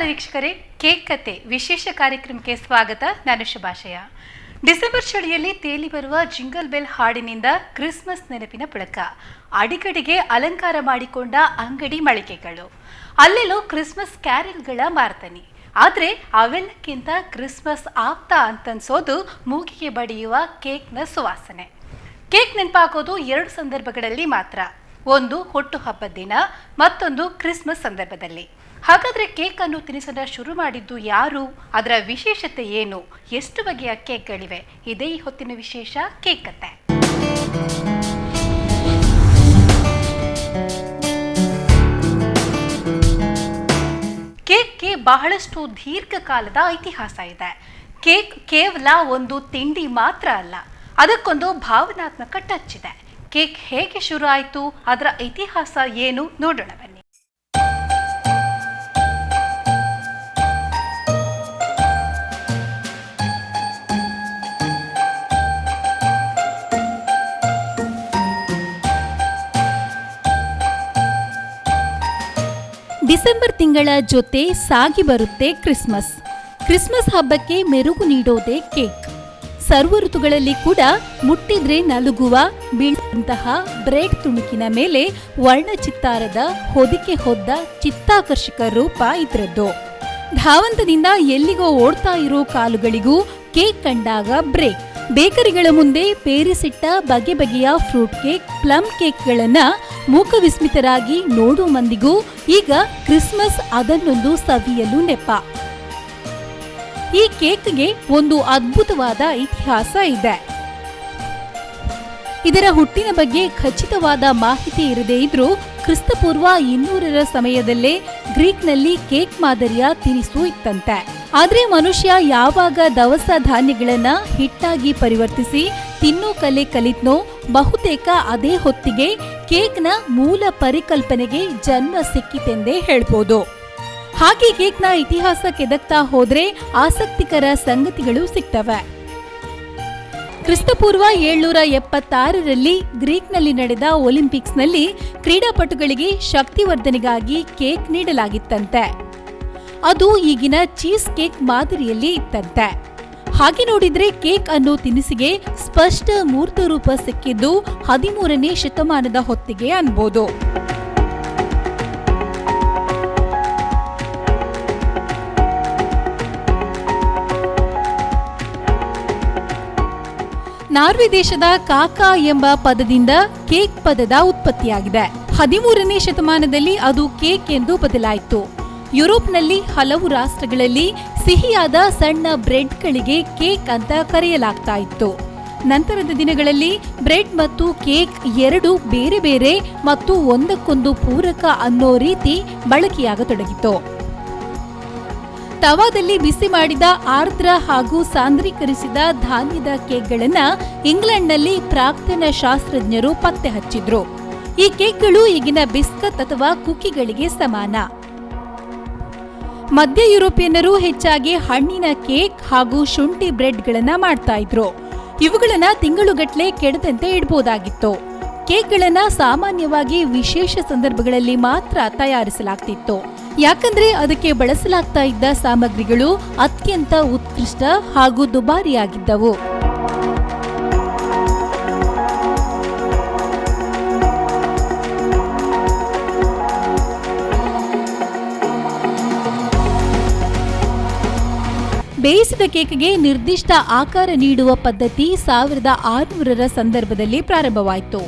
ನಮಸ್ಕಾರ ವೀಕ್ಷಕರೇ, ಕೇಕ್ ಕತೆ ವಿಶೇಷ ಕಾರ್ಯಕ್ರಮಕ್ಕೆ ಸ್ವಾಗತ. ನಾನು ಶುಭಾಶಯ. ಡಿಸೆಂಬರ್ ಚಳಿಯಲ್ಲಿ ತೇಲಿ ಬರುವ ಜಿಂಗಲ್ ಬೆಲ್ ಹಾಡಿನಿಂದ ಕ್ರಿಸ್ಮಸ್ ನೆನಪಿನ ಪುಳಕ. ಅಡಿಗಡಿಗೆ ಅಲಂಕಾರ ಮಾಡಿಕೊಂಡ ಅಂಗಡಿ ಮಳಿಗೆಗಳು, ಅಲ್ಲೆಲ್ಲೋ ಕ್ರಿಸ್ಮಸ್ ಕ್ಯಾರಲ್ಗಳ ಮಾರ್ತನಿ. ಆದರೆ ಅವೆಲ್ಲಕ್ಕಿಂತ ಕ್ರಿಸ್ಮಸ್ ಆಗ್ತಾ ಅಂತನ್ಸೋದು ಮೂಗಿಗೆ ಬಡಿಯುವ ಕೇಕ್ನ ಸುವಾಸನೆ. ಕೇಕ್ ನೆನಪಾಗೋದು ಎರಡು ಸಂದರ್ಭಗಳಲ್ಲಿ ಮಾತ್ರ. ಒಂದು ಹುಟ್ಟುಹಬ್ಬದ ದಿನ, ಮತ್ತೊಂದು ಕ್ರಿಸ್ಮಸ್ ಸಂದರ್ಭದಲ್ಲಿ. ಹಾಗಾದರೆ ಕೇಕ್ ಅನ್ನು ತಿನಿಸಲು ಶುರು ಮಾಡಿದ್ದು ಯಾರು? ಅದರ ವಿಶೇಷತೆ ಏನು? ಎಷ್ಟು ಬಗೆಯ ಕೇಕ್ಗಳಿವೆ? ಇದೇ ಈ ಹೊತ್ತಿನ ವಿಶೇಷ ಕೇಕ್ ಕತೆ. ಕೇಕ್ಗೆ ಬಹಳಷ್ಟು ದೀರ್ಘಕಾಲದ ಇತಿಹಾಸ ಇದೆ. ಕೇಕ್ ಕೇವಲ ಒಂದು ತಿಂಡಿ ಮಾತ್ರ ಅಲ್ಲ, ಅದಕ್ಕೊಂದು ಭಾವನಾತ್ಮಕ ಟಚ್ ಇದೆ. ಕೇಕ್ ಹೇಗೆ ಶುರು ಆಯಿತು, ಅದರ ಇತಿಹಾಸ ಏನು ನೋಡೋಣ ಬನ್ನಿ. ಡಿಸೆಂಬರ್ ತಿಂಗಳ ಜೊತೆ ಸಾಗಿ ಬರುತ್ತೆ ಕ್ರಿಸ್ಮಸ್. ಕ್ರಿಸ್ಮಸ್ ಹಬ್ಬಕ್ಕೆ ಮೆರುಗು ನೀಡೋದೇ ಕೇಕ್. ಸರ್ವ ಋತುಗಳಲ್ಲಿ ಕೂಡ ಮುಟ್ಟಿದ್ರೆ ನಲುಗುವ ಬೀಳಂತಹ ಬ್ರೆಡ್ ತುಣುಕಿನ ಮೇಲೆ ವರ್ಣಚಿತ್ತಾರದ ಹೊದಿಕೆ ಹೊದ್ದ ಚಿತ್ತಾಕರ್ಷಕ ರೂಪ ಇದ್ರದ್ದು. ಧಾವಂತದಿಂದ ಎಲ್ಲಿಗೋ ಓಡ್ತಾ ಇರೋ ಕಾಲುಗಳಿಗೂ ಕೇಕ್ ಕಂಡಾಗ ಬ್ರೇಕ್. ಬೇಕರಿಗಳ ಮುಂದೆ ಪೇರಿಸಿಟ್ಟ ಬಗೆ ಬಗೆಯ ಫ್ರೂಟ್ ಕೇಕ್, ಪ್ಲಮ್ ಕೇಕ್ಗಳನ್ನ ಮೂಕವಿಸ್ಮಿತರಾಗಿ ನೋಡೋ ಮಂದಿಗೂ ಈಗ ಕ್ರಿಸ್ಮಸ್ ಅದನ್ನೊಂದು ಸವಿಯಲು ನೆಪ. ಈ ಕೇಕ್ಗೆ ಒಂದು ಅದ್ಭುತವಾದ ಇತಿಹಾಸ ಇದೆ. ಇದರ ಹುಟ್ಟಿನ ಬಗ್ಗೆ ಖಚಿತವಾದ ಮಾಹಿತಿ ಇರದೇ ಇದ್ರೂ ಕ್ರಿಸ್ತಪೂರ್ವ 200ರ ಸಮಯದಲ್ಲೇ ಗ್ರೀಕ್ನಲ್ಲಿ ಕೇಕ್ ಮಾದರಿಯ ತಿನಿಸು ಇತ್ತಂತೆ. ಆದ್ರೆ ಮನುಷ್ಯ ಯಾವಾಗ ದವಸ ಧಾನ್ಯಗಳನ್ನ ಹಿಟ್ಟಾಗಿ ಪರಿವರ್ತಿಸಿ ತಿನ್ನೋ ಕಲೆ ಕಲಿತ್ನೋ, ಬಹುತೇಕ ಅದೇ ಹೊತ್ತಿಗೆ ಕೇಕ್ನ ಮೂಲ ಪರಿಕಲ್ಪನೆಗೆ ಜನ್ಮ ಸಿಕ್ಕಿತೆಂದೇ ಹೇಳ್ಬೋದು. ಹಾಗೆ ಕೇಕ್ನ ಇತಿಹಾಸ ಕೆದಕ್ತಾ ಹೋದ್ರೆ ಆಸಕ್ತಿಕರ ಸಂಗತಿಗಳು ಸಿಗ್ತವೆ. ಕ್ರಿಸ್ತಪೂರ್ವ 776ರಲ್ಲಿ ಗ್ರೀಕ್ನಲ್ಲಿ ನಡೆದ ಒಲಿಂಪಿಕ್ಸ್ನಲ್ಲಿ ಕ್ರೀಡಾಪಟುಗಳಿಗೆ ಶಕ್ತಿವರ್ಧನೆಗಾಗಿ ಕೇಕ್ ನೀಡಲಾಗಿತ್ತಂತೆ. ಅದು ಈಗಿನ ಚೀಸ್ ಕೇಕ್ ಮಾದರಿಯಲ್ಲಿ ಇತ್ತಂತೆ. ಹಾಗೆ ನೋಡಿದ್ರೆ ಕೇಕ್ ಅನ್ನೋ ತಿನಿಸಿಗೆ ಸ್ಪಷ್ಟ ಮೂರ್ತ ರೂಪ ಸಿಕ್ಕಿದ್ದು 13ನೇ ಶತಮಾನದ ಹೊತ್ತಿಗೆ ಅನ್ಬೋದು. ನಾರ್ವೆ ದೇಶದ ಕಾಕಾ ಎಂಬ ಪದದಿಂದ ಕೇಕ್ ಪದದ ಉತ್ಪತ್ತಿಯಾಗಿದೆ. 13ನೇ ಶತಮಾನದಲ್ಲಿ ಅದು ಕೇಕ್ ಎಂದು ಬದಲಾಯಿತು. ಯುರೋಪ್ನಲ್ಲಿ ಹಲವು ರಾಷ್ಟ್ರಗಳಲ್ಲಿ ಸಿಹಿಯಾದ ಸಣ್ಣ ಬ್ರೆಡ್ಗಳಿಗೆ ಕೇಕ್ ಅಂತ ಕರೆಯಲಾಗ್ತಾ ಇತ್ತು. ನಂತರದ ದಿನಗಳಲ್ಲಿ ಬ್ರೆಡ್ ಮತ್ತು ಕೇಕ್ ಎರಡು ಬೇರೆ ಬೇರೆ ಮತ್ತು ಒಂದಕ್ಕೊಂದು ಪೂರಕ ಅನ್ನೋ ರೀತಿ ಬಳಕೆಯಾಗತೊಡಗಿತು. ತವಾದಲ್ಲಿ ಬಿಸಿ ಮಾಡಿದ ಆರ್ದ್ರ ಹಾಗೂ ಸಾಂದ್ರೀಕರಿಸಿದ ಧಾನ್ಯದ ಕೇಕ್ಗಳನ್ನ ಇಂಗ್ಲೆಂಡ್ನಲ್ಲಿ ಪ್ರಾಕ್ತನ ಶಾಸ್ತ್ರಜ್ಞರು ಪತ್ತೆ ಹಚ್ಚಿದ್ರು. ಈ ಕೇಕ್ಗಳು ಈಗಿನ ಬಿಸ್ಕತ್ ಅಥವಾ ಕುಕಿಗಳಿಗೆ ಸಮಾನ. ಮಧ್ಯ ಯುರೋಪಿಯನ್ನರು ಹೆಚ್ಚಾಗಿ ಹಣ್ಣಿನ ಕೇಕ್ ಹಾಗೂ ಶುಂಠಿ ಬ್ರೆಡ್ಗಳನ್ನ ಮಾಡ್ತಾ ಇದ್ರು. ಇವುಗಳನ್ನ ತಿಂಗಳುಗಟ್ಲೆ ಕೆಡದಂತೆ ಇಡಬಹುದಾಗಿತ್ತು. ಕೇಕ್ಗಳನ್ನ ಸಾಮಾನ್ಯವಾಗಿ ವಿಶೇಷ ಸಂದರ್ಭಗಳಲ್ಲಿ ಮಾತ್ರ ತಯಾರಿಸಲಾಗ್ತಿತ್ತು. ಯಾಕಂದ್ರೆ ಅದಕ್ಕೆ ಬಳಸಲಾಗ್ತಾ ಇದ್ದ ಸಾಮಗ್ರಿಗಳು ಅತ್ಯಂತ ಉತ್ಕೃಷ್ಟ ಹಾಗೂ ದುಬಾರಿಯಾಗಿದ್ದವು. ಬೇಯಿಸಿದ ಕೇಕ್ಗೆ ನಿರ್ದಿಷ್ಟ ಆಕಾರ ನೀಡುವ ಪದ್ಧತಿ 1600ರ ಸಂದರ್ಭದಲ್ಲಿ ಪ್ರಾರಂಭವಾಯಿತು.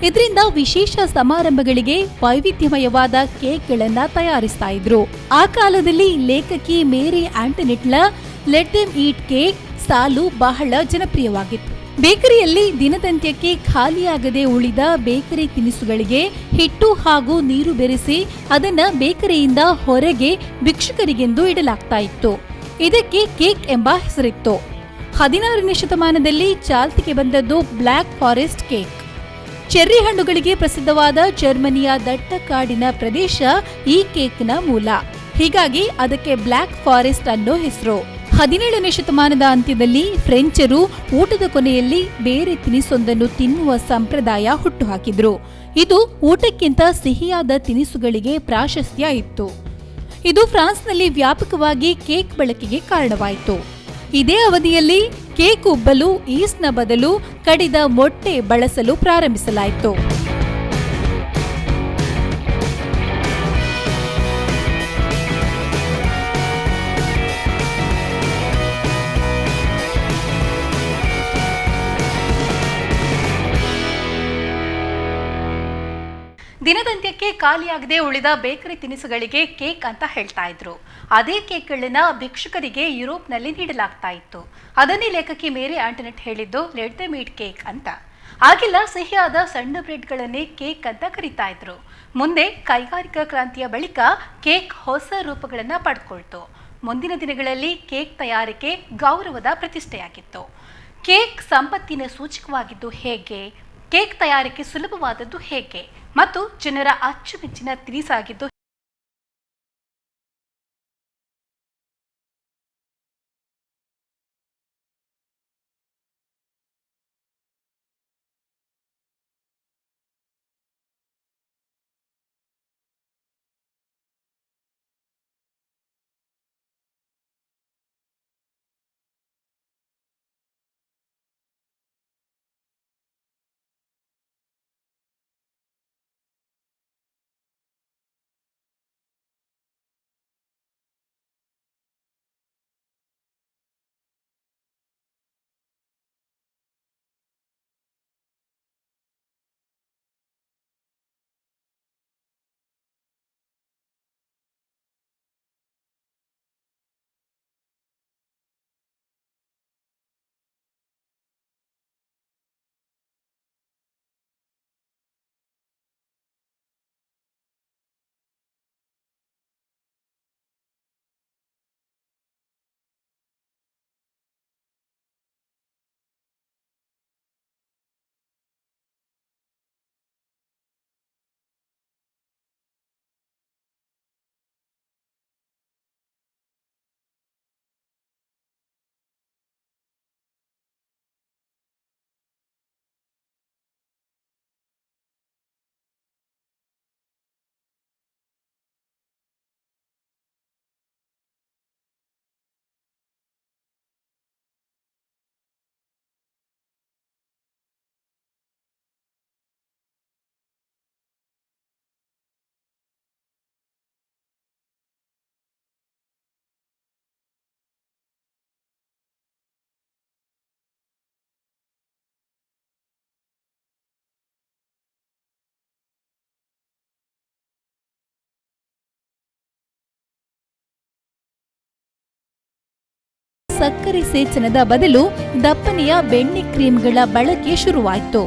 ಇದರಿಂದ ವಿಶೇಷ ಸಮಾರಂಭಗಳಿಗೆ ವೈವಿಧ್ಯಮಯವಾದ ಕೇಕ್ಗಳನ್ನ ತಯಾರಿಸ್ತಾ ಇದ್ರು. ಆ ಕಾಲದಲ್ಲಿ ಲೇಖಕಿ ಮೇರಿ ಆಂಟೊನೆಟ್ಳ ಲೆಟ್ ದೆಮ್ ಈಟ್ ಕೇಕ್ ಸಾಲು ಬಹಳ ಜನಪ್ರಿಯವಾಗಿತ್ತು. ಬೇಕರಿಯಲ್ಲಿ ದಿನದಂತ್ಯಕ್ಕೆ ಖಾಲಿಯಾಗದೆ ಉಳಿದ ಬೇಕರಿ ತಿನಿಸುಗಳಿಗೆ ಹಿಟ್ಟು ಹಾಗೂ ನೀರು ಬೆರೆಸಿ ಅದನ್ನ ಬೇಕರಿಯಿಂದ ಹೊರಗೆ ಭಿಕ್ಷುಕರಿಗೆಂದು ಇಡಲಾಗ್ತಾ ಇತ್ತು. ಇದಕ್ಕೆ ಕೇಕ್ ಎಂಬ ಹೆಸರಿತ್ತು. 16ನೇ ಶತಮಾನದಲ್ಲಿ ಚಾಲ್ತಿಗೆ ಬಂದದ್ದು ಬ್ಲ್ಯಾಕ್ ಫಾರೆಸ್ಟ್ ಕೇಕ್. ಚೆರ್ರಿ ಹಣ್ಣುಗಳಿಗೆ ಪ್ರಸಿದ್ಧವಾದ ಜರ್ಮನಿಯ ದಟ್ಟ ಕಾಡಿನ ಪ್ರದೇಶ ಈ ಕೇಕ್ನ ಮೂಲ. ಹೀಗಾಗಿ ಅದಕ್ಕೆ ಬ್ಲ್ಯಾಕ್ ಫಾರೆಸ್ಟ್ ಅನ್ನೋ ಹೆಸರು. 17ನೇ ಶತಮಾನದ ಅಂತ್ಯದಲ್ಲಿ ಫ್ರೆಂಚರು ಊಟದ ಕೊನೆಯಲ್ಲಿ ಬೇರೆ ತಿನಿಸೊಂದನ್ನು ತಿನ್ನುವ ಸಂಪ್ರದಾಯ ಹುಟ್ಟುಹಾಕಿದ್ರು. ಇದು ಊಟಕ್ಕಿಂತ ಸಿಹಿಯಾದ ತಿನಿಸುಗಳಿಗೆ ಪ್ರಾಶಸ್ತ್ಯ ಇತ್ತು. ಇದು ಫ್ರಾನ್ಸ್ನಲ್ಲಿ ವ್ಯಾಪಕವಾಗಿ ಕೇಕ್ ಬಳಕೆಗೆ ಕಾರಣವಾಯಿತು. ಇದೇ ಅವಧಿಯಲ್ಲಿ ಕೇಕ್ ಉಬ್ಬಲು ಈಸ್ಟ್ನ ಬದಲು ಕಡಿದ ಮೊಟ್ಟೆ ಬಳಸಲು ಪ್ರಾರಂಭಿಸಲಾಯಿತು. ದಿನದಂತ್ಯಕ್ಕೆ ಖಾಲಿಯಾಗದೆ ಉಳಿದ ಬೇಕರಿ ತಿನಿಸುಗಳಿಗೆ ಕೇಕ್ ಅಂತ ಹೇಳ್ತಾ ಇದ್ರು. ಅದೇ ಕೇಕ್ಗಳನ್ನ ಭಿಕ್ಷುಕರಿಗೆ ಯುರೋಪ್ನಲ್ಲಿ ನೀಡಲಾಗ್ತಾ ಇತ್ತು. ಅದನ್ನೇ ಲೇಖಕಿ ಮೇರಿ ಆಂಟೊನೆಟ್ ಹೇಳಿದ್ದು ಲೆಟ್ ದೆಮ್ ಈಟ್ ಕೇಕ್ ಅಂತ. ಆಗಿಲ್ಲ ಸಿಹಿಯಾದ ಸಣ್ಣ ಬ್ರೆಡ್ಗಳನ್ನೇ ಕೇಕ್ ಅಂತ ಕರೀತಾ ಇದ್ರು. ಮುಂದೆ ಕೈಗಾರಿಕಾ ಕ್ರಾಂತಿಯ ಬಳಿಕ ಕೇಕ್ ಹೊಸ ರೂಪಗಳನ್ನ ಪಡ್ಕೊಳ್ತು. ಮುಂದಿನ ದಿನಗಳಲ್ಲಿ ಕೇಕ್ ತಯಾರಿಕೆ ಗೌರವದ ಪ್ರತಿಷ್ಠೆಯಾಗಿತ್ತು. ಕೇಕ್ ಸಂಪತ್ತಿನ ಸೂಚಕವಾಗಿದ್ದು ಹೇಗೆ, ಕೇಕ್ ತಯಾರಿಕೆ ಸುಲಭವಾದದ್ದು ಹೇಗೆ ಮತ್ತು ಜನರ ಅಚ್ಚುಮೆಚ್ಚಿನ ತಿನಿಸಾಗಿದ್ದು ಸಕ್ಕರೆ ಸೇಚನದ ಬದಲು ದಪ್ಪನೆಯ ಬೆಣ್ಣೆ ಕ್ರೀಮ್ಗಳ ಬಳಕೆ ಶುರುವಾಯಿತು.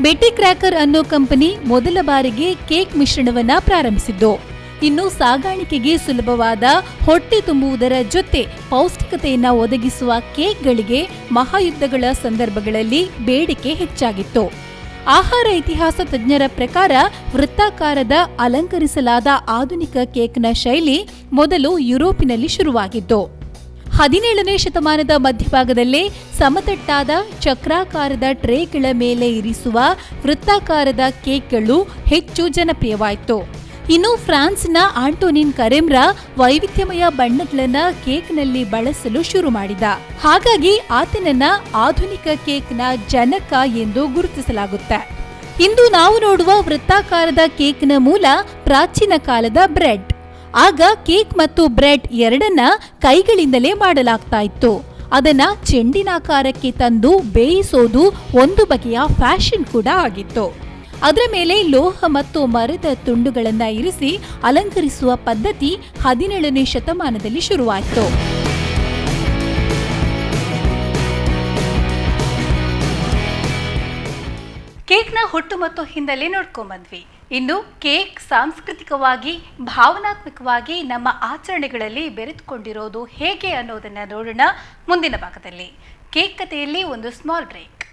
ಬೆಟ್ಟಿ ಕ್ರ್ಯಾಕರ್ ಅನ್ನೋ ಕಂಪನಿ ಮೊದಲ ಬಾರಿಗೆ ಕೇಕ್ ಮಿಶ್ರಣವನ್ನ ಪ್ರಾರಂಭಿಸಿದ್ದು. ಇನ್ನು ಸಾಗಾಣಿಕೆಗೆ ಸುಲಭವಾದ, ಹೊಟ್ಟೆ ತುಂಬುವುದರ ಜೊತೆ ಪೌಷ್ಟಿಕತೆಯನ್ನ ಒದಗಿಸುವ ಕೇಕ್ಗಳಿಗೆ ಮಹಾಯುದ್ಧಗಳ ಸಂದರ್ಭಗಳಲ್ಲಿ ಬೇಡಿಕೆ ಹೆಚ್ಚಾಗಿತ್ತು. ಆಹಾರ ಇತಿಹಾಸ ತಜ್ಞರ ಪ್ರಕಾರ ವೃತ್ತಾಕಾರದ ಅಲಂಕರಿಸಲಾದ ಆಧುನಿಕ ಕೇಕ್ನ ಶೈಲಿ ಮೊದಲು ಯುರೋಪಿನಲ್ಲಿ ಶುರುವಾಗಿತ್ತು. 17ನೇ ಶತಮಾನದ ಮಧ್ಯಭಾಗದಲ್ಲೇ ಸಮತಟ್ಟಾದ ಚಕ್ರಾಕಾರದ ಟ್ರೇಗಳ ಮೇಲೆ ಇರಿಸುವ ವೃತ್ತಾಕಾರದ ಕೇಕ್ಗಳು ಹೆಚ್ಚು ಜನಪ್ರಿಯವಾಯಿತು. ಇನ್ನು ಫ್ರಾನ್ಸ್ನ ಆಂಟೋನಿನ್ ಕರೆಮ್ರ ವೈವಿಧ್ಯಮಯ ಬಣ್ಣಗಳನ್ನ ಕೇಕ್ನಲ್ಲಿ ಬಳಸಲು ಶುರು ಮಾಡಿದ. ಹಾಗಾಗಿ ಆತನನ್ನ ಆಧುನಿಕ ಕೇಕ್ನ ಜನಕ ಎಂದು ಗುರುತಿಸಲಾಗುತ್ತೆ. ಇಂದು ನಾವು ನೋಡುವ ವೃತ್ತಾಕಾರದ ಕೇಕ್ನ ಮೂಲ ಪ್ರಾಚೀನ ಕಾಲದ ಬ್ರೆಡ್. ಆಗ ಕೇಕ್ ಮತ್ತು ಬ್ರೆಡ್ ಎರಡನ್ನ ಕೈಗಳಿಂದಲೇ ಮಾಡಲಾಗ್ತಾ ಇತ್ತು. ಅದನ್ನ ಚೆಂಡಿನಾಕಾರಕ್ಕೆ ತಂದು ಬೇಯಿಸೋದು ಒಂದು ಬಗೆಯ ಫ್ಯಾಷನ್ ಕೂಡ ಆಗಿತ್ತು. ಅದರ ಮೇಲೆ ಲೋಹ ಮತ್ತು ಮರದ ತುಂಡುಗಳನ್ನ ಇರಿಸಿ ಅಲಂಕರಿಸುವ ಪದ್ಧತಿ 17ನೇ ಶತಮಾನದಲ್ಲಿ ಶುರುವಾಯಿತು. ಕೇಕ್ನ ಹುಟ್ಟು ಮತ್ತು ಹಿನ್ನೆಲೆ ನೋಡ್ಕೊಂಡ್ಬಂದ್ವಿ. ಇನ್ನು ಕೇಕ್ ಸಾಂಸ್ಕೃತಿಕವಾಗಿ ಭಾವನಾತ್ಮಕವಾಗಿ ನಮ್ಮ ಆಚರಣೆಗಳಲ್ಲಿ ಬೆರೆತುಕೊಂಡಿರೋದು ಹೇಗೆ ಅನ್ನೋದನ್ನ ನೋಡೋಣ ಮುಂದಿನ ಭಾಗದಲ್ಲಿ. ಕೇಕ್ ಕಥೆಯಲ್ಲಿ ಒಂದು ಸ್ಮಾಲ್ ಬ್ರೇಕ್.